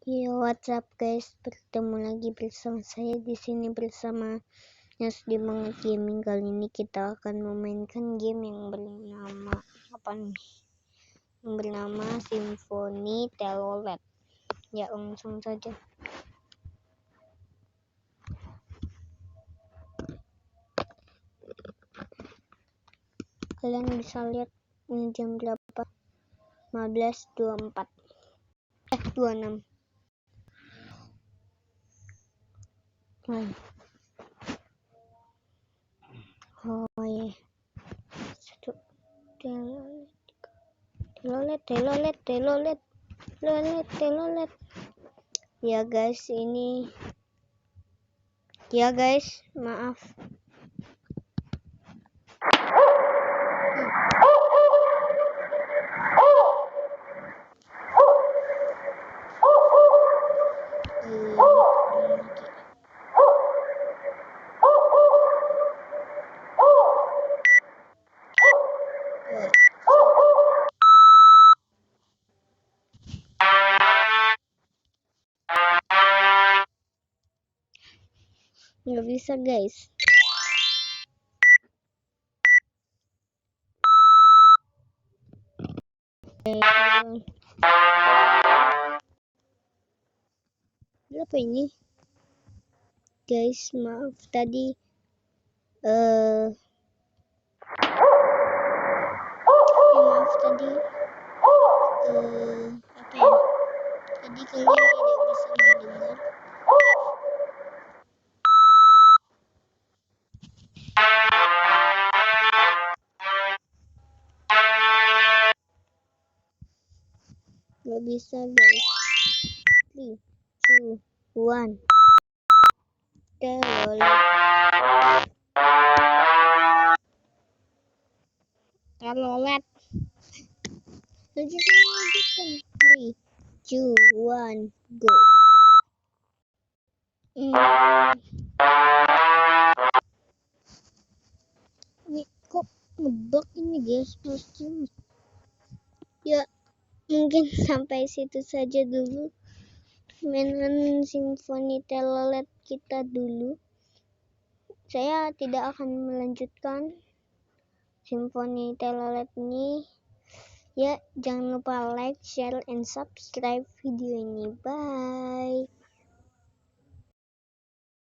Yo, what's up guys? Bertemu lagi bersama saya di sini bersama Sedih Banget Gaming. Kali ini kita akan memainkan game yang bernama Yang bernama Simfoni Telolet. Ya, langsung saja. Kalian bisa lihat ini jam berapa? 15.24. 26. Oh ya. Telolet. Ya guys, maaf. Nggak bisa guys. Apa ini guys, maaf tadi tadi kalian tidak bisa mendengar. Nggak bisa guys. 3, 2, 1. Telolet. 3, 2, 1, go. Ini kok ngebug ini guys, pasti. Ya, mungkin sampai situ saja dulu mainan Simfoni Telolet kita dulu. Saya tidak akan melanjutkan Simfoni Telolet ini. Ya, jangan lupa like, share, and subscribe video ini. Bye.